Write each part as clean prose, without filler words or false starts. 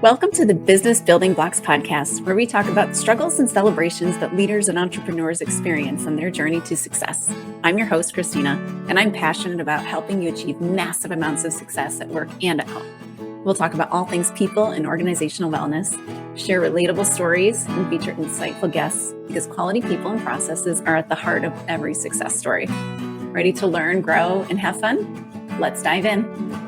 Welcome to the Business Building Blocks podcast, where we talk about the struggles and celebrations that leaders and entrepreneurs experience on their journey to success. I'm your host, Kristina, and I'm passionate about helping you achieve massive amounts of success at work and at home. We'll talk about all things people and organizational wellness, share relatable stories, and feature insightful guests because quality people and processes are at the heart of every success story. Ready to learn, grow, and have fun? Let's dive in.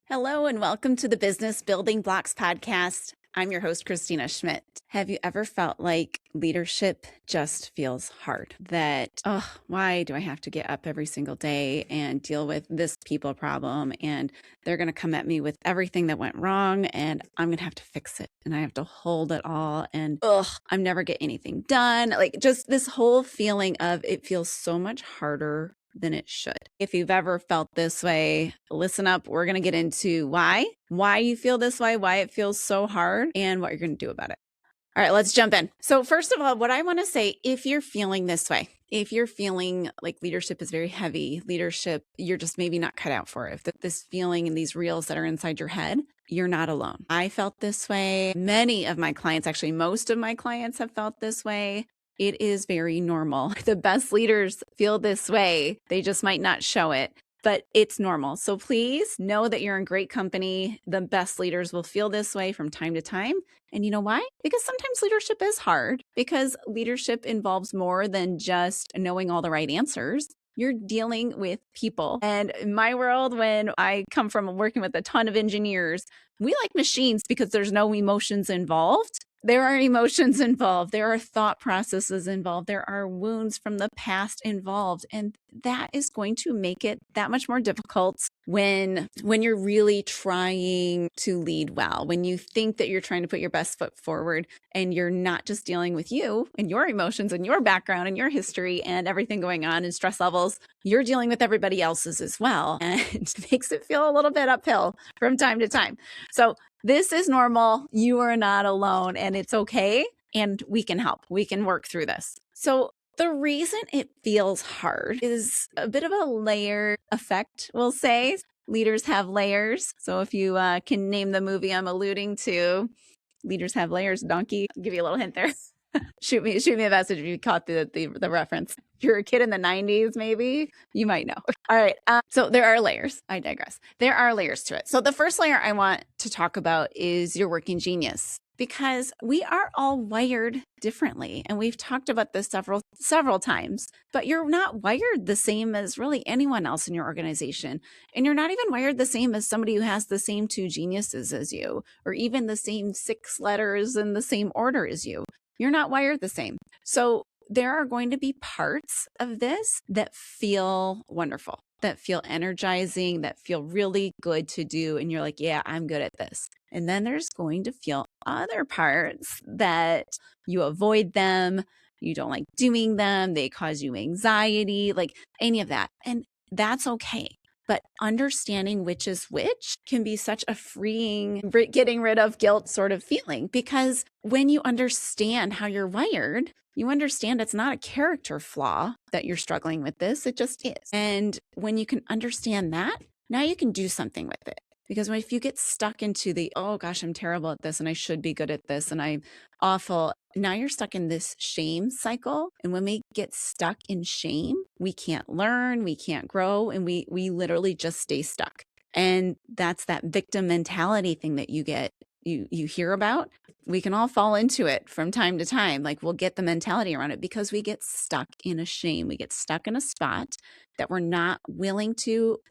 Hello and welcome to the Business Building Blocks podcast. I'm your host, Kristina Schmitt. Have you ever felt like leadership just feels hard? That, why do I have to get up every single day and deal with this people problem? And they're going to come at me with everything that went wrong and I'm going to have to fix it. And I have to hold it all. And I'm never get anything done. Like just this whole feeling of it feels so much harder than it should. If you've ever felt this way, listen up. We're going to get into why you feel this way, why it feels so hard, and what you're going to do about it. All right, let's jump in. So first of all, what I want to say, if you're feeling this way, if you're feeling like leadership is very heavy, leadership, you're just maybe not cut out for it. If this feeling and these reels that are inside your head, you're not alone. I felt this way. Many of my clients, actually, most of my clients have felt this way. It is very normal. The best leaders feel this way. They just might not show it, but it's normal. So please know that you're in great company. The best leaders will feel this way from time to time. And you know why? Because sometimes leadership is hard, because leadership involves more than just knowing all the right answers. You're dealing with people. And in my world, when I come from working with a ton of engineers, we like machines because there's no emotions involved. There are emotions involved. There are thought processes involved. There are wounds from the past involved. And that is going to make it that much more difficult when you're really trying to lead well, when you think that you're trying to put your best foot forward and you're not just dealing with you and your emotions and your background and your history and everything going on and stress levels, you're dealing with everybody else's as well. And it makes it feel a little bit uphill from time to time. So this is normal. You are not alone and it's okay. And we can help. We can work through this. So the reason it feels hard is a bit of a layer effect, we'll say. Leaders have layers. So if you can name the movie I'm alluding to, Leaders Have Layers, Donkey. I'll give you a little hint there. Shoot me a message if you caught the reference. If you're a kid in the 90s, maybe you might know. All right. So there are layers. I digress. There are layers to it. So the first layer I want to talk about is your working genius, because we are all wired differently. And we've talked about this several times, but you're not wired the same as really anyone else in your organization. And you're not even wired the same as somebody who has the same two geniuses as you, or even the same 6 letters in the same order as you. You're not wired the same. So there are going to be parts of this that feel wonderful, that feel energizing, that feel really good to do. And you're like, yeah, I'm good at this. And then there's going to feel other parts that you avoid them. You don't like doing them. They cause you anxiety, like any of that. And that's okay. But understanding which is which can be such a freeing, getting rid of guilt sort of feeling, because when you understand how you're wired, you understand it's not a character flaw that you're struggling with this. It just is. And when you can understand that, now you can do something with it. Because if you get stuck into the, oh gosh, I'm terrible at this and I should be good at this and I'm awful, now you're stuck in this shame cycle. And when we get stuck in shame, we can't learn, we can't grow, and we literally just stay stuck. And that's that victim mentality thing that you hear about. We can all fall into it from time to time. Like we'll get the mentality around it because we get stuck in a shame. We get stuck in a spot that we're not willing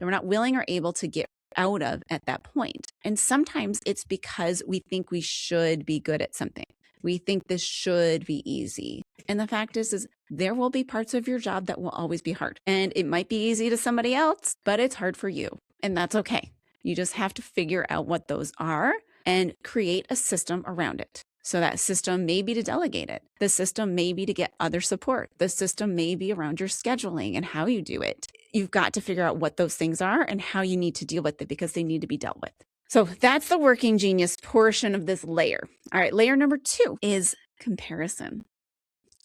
or able to get out of at that point. And sometimes it's because we think we should be good at something. We think this should be easy. And the fact is there will be parts of your job that will always be hard. And it might be easy to somebody else, but it's hard for you. And that's okay. You just have to figure out what those are and create a system around it. So that system may be to delegate it. The system may be to get other support. The system may be around your scheduling and how you do it. You've got to figure out what those things are and how you need to deal with it because they need to be dealt with. So that's the working genius portion of this layer. All right, layer number 2 is comparison.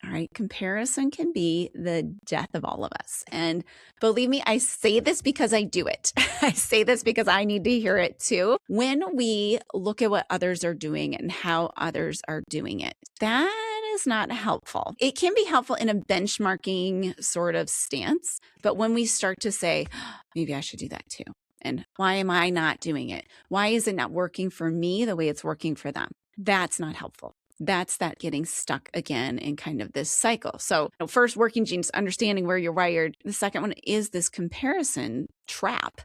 All right. Comparison can be the death of all of us. And believe me, I say this because I do it. I say this because I need to hear it too. When we look at what others are doing and how others are doing it, that is not helpful. It can be helpful in a benchmarking sort of stance. But when we start to say, maybe I should do that too. And why am I not doing it? Why is it not working for me the way it's working for them? That's not helpful. That's that getting stuck again in kind of this cycle. So first, working genes, understanding where you're wired. The second one is this comparison trap,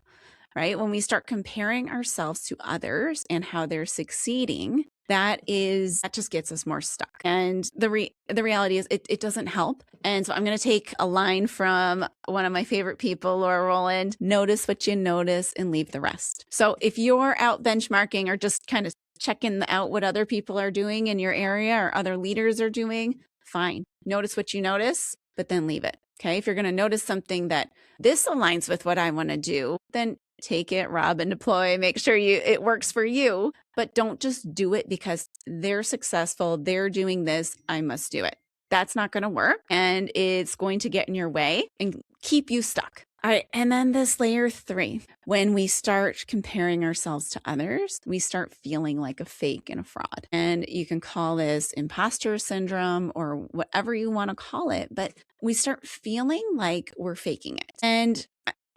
right? When we start comparing ourselves to others and how they're succeeding, that just gets us more stuck. And the reality is it doesn't help. And so I'm going to take a line from one of my favorite people, Laura Rowland: notice what you notice and leave the rest. So if you're out benchmarking or just kind of checking out what other people are doing in your area or other leaders are doing, fine. Notice what you notice, but then leave it. Okay. If you're going to notice something that this aligns with what I want to do, then take it, rob and deploy, make sure it works for you, but don't just do it because they're successful. They're doing this. I must do it. That's not going to work. And it's going to get in your way and keep you stuck. All right. And then this layer 3, when we start comparing ourselves to others, we start feeling like a fake and a fraud. And you can call this imposter syndrome or whatever you want to call it, but we start feeling like we're faking it. And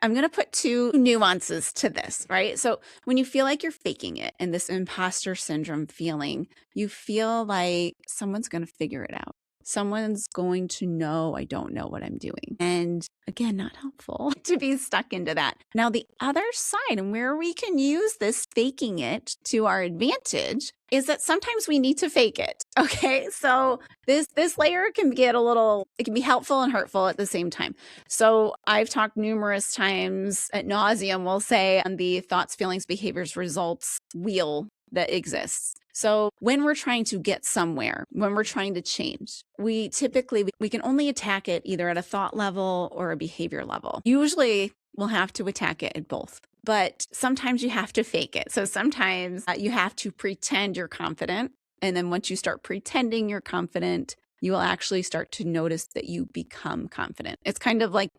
I'm going to put 2 nuances to this, right? So when you feel like you're faking it and this imposter syndrome feeling, you feel like someone's going to figure it out. Someone's going to know I don't know what I'm doing. And again, not helpful to be stuck into that. Now, the other side, and where we can use this faking it to our advantage, is that sometimes we need to fake it. Okay. So this layer can get it can be helpful and hurtful at the same time. So I've talked numerous times at nauseum, we'll say, on the thoughts, feelings, behaviors, results wheel that exists. So when we're trying to get somewhere, when we're trying to change, we can only attack it either at a thought level or a behavior level. Usually we'll have to attack it at both, but sometimes you have to fake it. So sometimes you have to pretend you're confident. And then once you start pretending you're confident, you will actually start to notice that you become confident. It's kind of like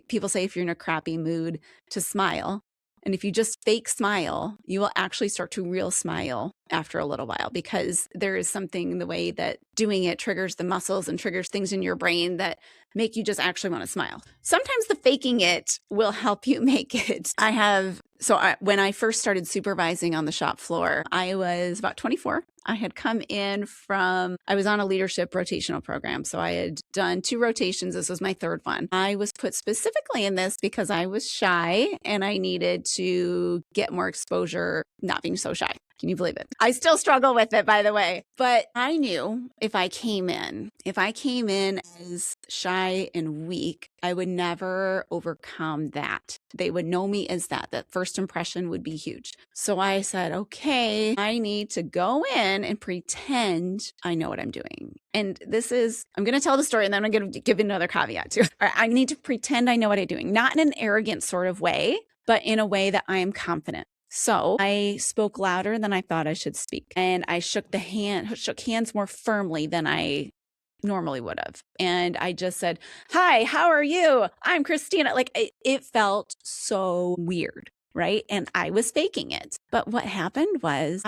people say if you're in a crappy mood to smile. And if you just fake smile, you will actually start to real smile after a little while, because there is something in the way that doing it triggers the muscles and triggers things in your brain that make you just actually want to smile. Sometimes the faking it will help you make it. When I first started supervising on the shop floor, I was about 24. I had come in I was on a leadership rotational program. So I had done 2 rotations. This was my 3rd one. I was put specifically in this because I was shy and I needed to get more exposure, not being so shy. Can you believe it? I still struggle with it, by the way. But I knew if I came in as shy and weak, I would never overcome that. They would know me as that. That first impression would be huge. So I said, okay, I need to go in and pretend I know what I'm doing. And I'm going to tell the story and then I'm going to give another caveat too. I need to pretend I know what I'm doing, not in an arrogant sort of way, but in a way that I am confident. So I spoke louder than I thought I should speak. And I shook hands more firmly than I normally would have. And I just said, "Hi, how are you? I'm Kristina." Like it felt so weird, right? And I was faking it. But what happened was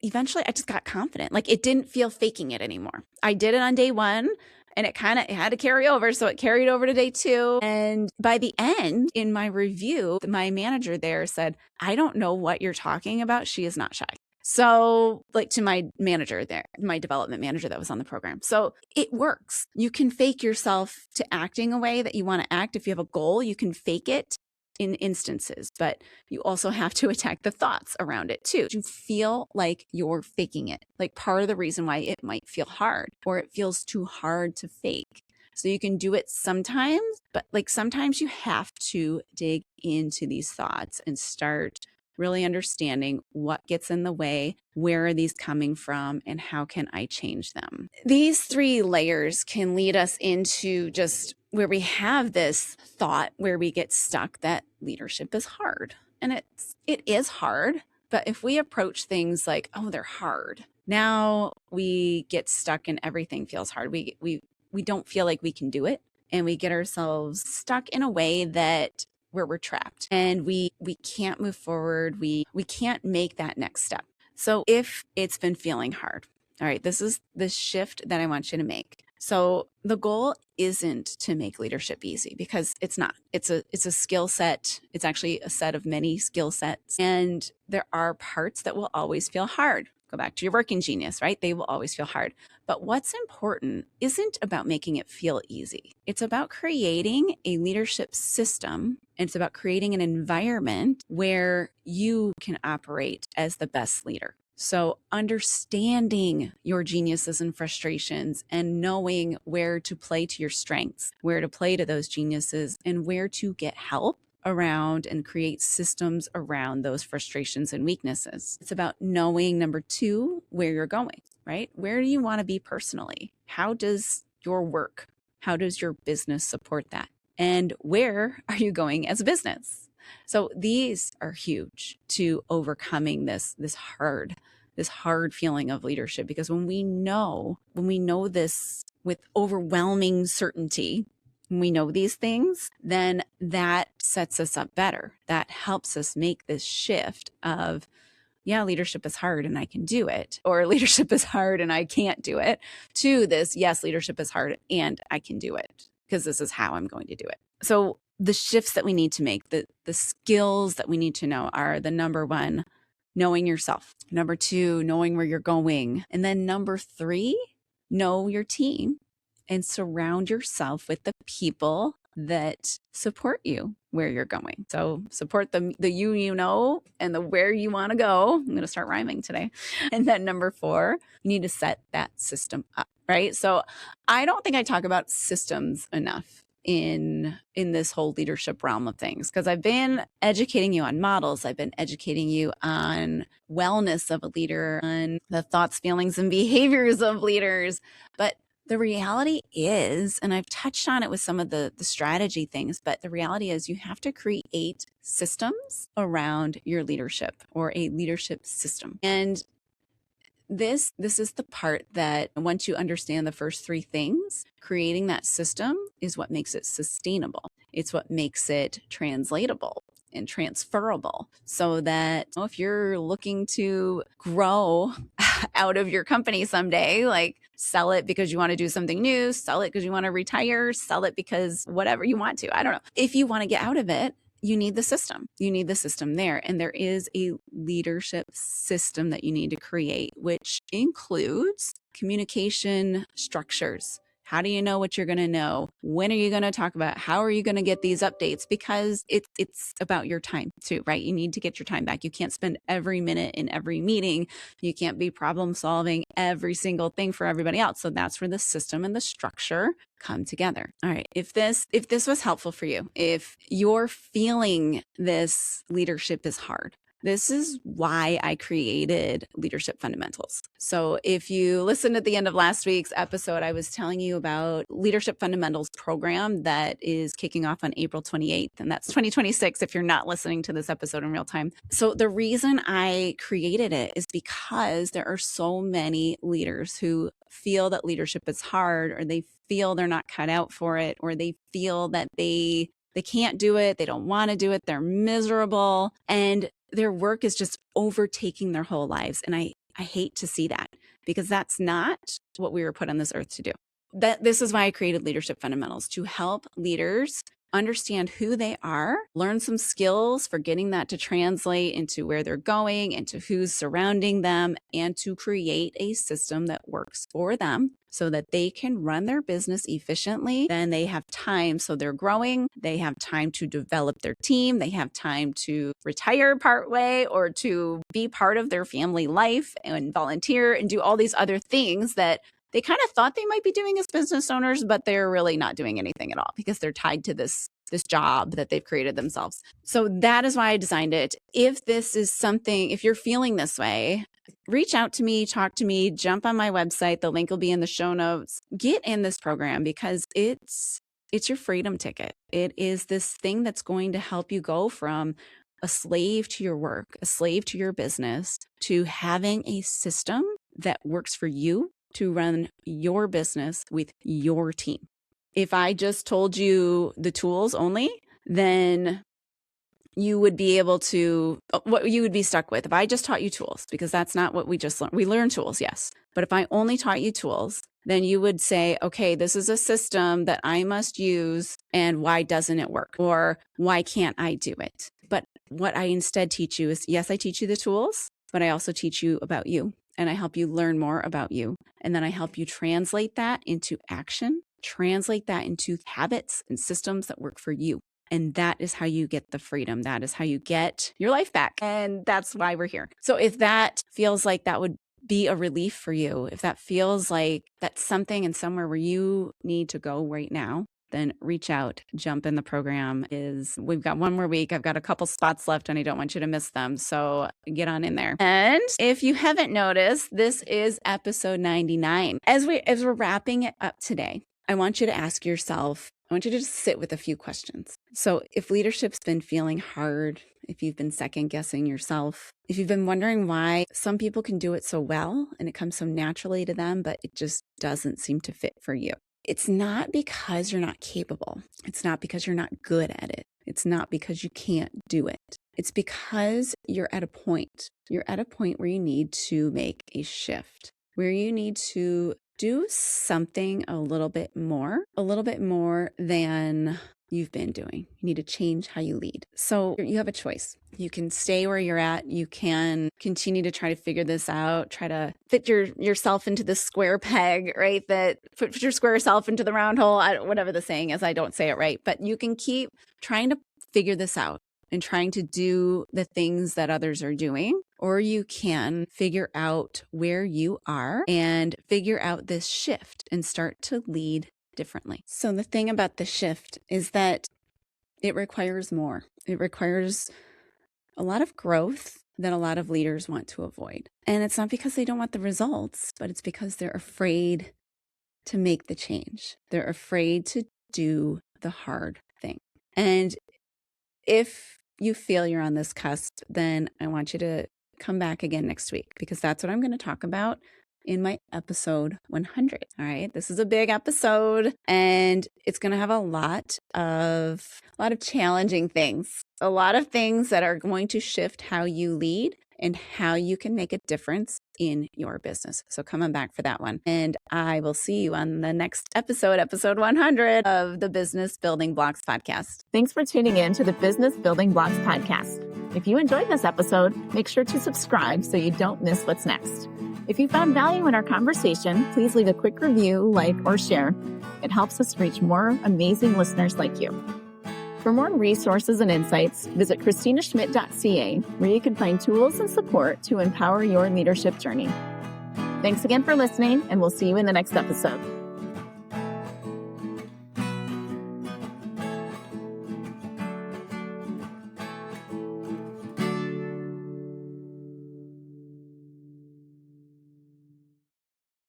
eventually I just got confident. Like it didn't feel faking it anymore. I did it on day 1. And it had to carry over. So it carried over to day 2. And by the end, in my review, my manager there said, "I don't know what you're talking about. She is not shy." So to my manager there, my development manager that was on the program. So it works. You can fake yourself to acting a way that you want to act. If you have a goal, you can fake it in instances, but you also have to attack the thoughts around it too. You feel like you're faking it. Like part of the reason why it might feel hard or it feels too hard to fake. So you can do it sometimes, but sometimes you have to dig into these thoughts and start really understanding what gets in the way, where are these coming from, and how can I change them? These 3 layers can lead us into just where we have this thought where we get stuck that leadership is hard. And it is hard, but if we approach things like, oh, they're hard, now we get stuck and everything feels hard. We we don't feel like we can do it, and we get ourselves stuck in a way that where we're trapped and we can't move forward. We can't make that next step. So if it's been feeling hard, all right, this is the shift that I want you to make. So the goal isn't to make leadership easy, because it's not. It's a skill set. It's actually a set of many skill sets. And there are parts that will always feel hard. Go back to your working genius, right? They will always feel hard. But what's important isn't about making it feel easy. It's about creating a leadership system. And it's about creating an environment where you can operate as the best leader. So understanding your geniuses and frustrations and knowing where to play to your strengths, where to play to those geniuses, and where to get help around and create systems around those frustrations and weaknesses. It's about knowing, number two, where you're going, right? Where do you want to be personally? How does your work, how does your business support that? And where are you going as a business? So these are huge to overcoming this hard feeling of leadership, because when we know this with overwhelming certainty, when we know these things, then that sets us up better. That helps us make this shift of, yeah, leadership is hard and I can do it, or leadership is hard and I can't do it, to this, yes, leadership is hard and I can do it because this is how I'm going to do it. So the shifts that we need to make, the skills that we need to know are the number one, knowing yourself. Number two, knowing where you're going. And then number three, know your team and surround yourself with the people that support you where you're going. So support the you know, and the where you want to go. I'm going to start rhyming today. And then number four, you need to set that system up, right? So I don't think I talk about systems enough in this whole leadership realm of things, because I've been educating you on models. I've been educating you on wellness of a leader, on the thoughts, feelings, and behaviors of leaders. But the reality is, and I've touched on it with some of the strategy things, but the reality is you have to create systems around your leadership, or a leadership system. And this is the part that once you understand the first three things, creating that system is what makes it sustainable. It's what makes it translatable and transferable, so that if you're looking to grow out of your company someday, like sell it because you want to do something new, sell it because you want to retire, sell it because whatever you want to, I don't know. If you want to get out of it, you need the system. You need the system there. And there is a leadership system that you need to create, which includes communication structures. How do you know what you're going to know? When are you going to talk about? How are you going to get these updates? Because it's about your time too, right? You need to get your time back. You can't spend every minute in every meeting. You can't be problem solving every single thing for everybody else. So that's where the system and the structure come together. All right. If this was helpful for you, if you're feeling this leadership is hard, this is why I created Leadership Fundamentals. So if you listened at the end of last week's episode, I was telling you about Leadership Fundamentals program that is kicking off on April 28th, and that's 2026 if you're not listening to this episode in real time. So the reason I created it is because there are so many leaders who feel that leadership is hard, or they feel they're not cut out for it, or they feel that they can't do it, they don't want to do it, they're miserable, and their work is just overtaking their whole lives. And I hate to see that, because that's not what we were put on this earth to do. This is why I created Leadership Fundamentals, to help leaders understand who they are, learn some skills for getting that to translate into where they're going, into who's surrounding them, and to create a system that works for them so that they can run their business efficiently. Then they have time. So they're growing. They have time to develop their team. They have time to retire partway, or to be part of their family life and volunteer and do all these other things that they kind of thought they might be doing as business owners, but they're really not doing anything at all, because they're tied to this job that they've created themselves. So that is why I designed it. If this is something, if you're feeling this way, reach out to me, talk to me, jump on my website. The link will be in the show notes. Get in this program, because it's your freedom ticket. It is this thing that's going to help you go from a slave to your work, a slave to your business, to having a system that works for you, to run your business with your team. If I just told you the tools only, then you would be able to, what you would be stuck with. If I just taught you tools, because that's not what we just learned. We learn tools, yes. But if I only taught you tools, then you would say, okay, this is a system that I must use, and why doesn't it work? Or why can't I do it? But what I instead teach you is, yes, I teach you the tools, but I also teach you about you, and I help you learn more about you. And then I help you translate that into action, translate that into habits and systems that work for you. And that is how you get the freedom. That is how you get your life back. And that's why we're here. So if that feels like that would be a relief for you, if that feels like that's something and somewhere where you need to go right now, then reach out, jump in the program. We've got one more week. I've got a couple spots left and I don't want you to miss them. So get on in there. And if you haven't noticed, this is episode 99. As we're wrapping it up today, I want you to ask yourself, I want you to just sit with a few questions. So if leadership's been feeling hard, if you've been second guessing yourself, if you've been wondering why some people can do it so well and it comes so naturally to them, but it just doesn't seem to fit for you. It's not because you're not capable. It's not because you're not good at it. It's not because you can't do it. It's because you're at a point. You're at a point where you need to make a shift, where you need to do something a little bit more than you've been doing. You need to change how you lead. So you have a choice. You can stay where you're at. You can continue to try to figure this out, try to fit yourself into the square peg, right? That put your square self into the round hole, whatever the saying is, I don't say it right, but you can keep trying to figure this out and trying to do the things that others are doing, or you can figure out where you are and figure out this shift and start to lead differently. So the thing about the shift is that it requires more. It requires a lot of growth that a lot of leaders want to avoid. And it's not because they don't want the results, but it's because they're afraid to make the change. They're afraid to do the hard thing. And if you feel you're on this cusp, then I want you to come back again next week, because that's what I'm going to talk about in my episode 100. All right. This is a big episode and it's going to have a lot of challenging things, a lot of things that are going to shift how you lead and how you can make a difference in your business. So come on back for that one. And I will see you on the next episode 100 of the Business Building Blocks podcast. Thanks for tuning in to the Business Building Blocks podcast. If you enjoyed this episode, make sure to subscribe so you don't miss what's next. If you found value in our conversation, please leave a quick review, like, or share. It helps us reach more amazing listeners like you. For more resources and insights, visit KristinaSchmitt.ca, where you can find tools and support to empower your leadership journey. Thanks again for listening, and we'll see you in the next episode.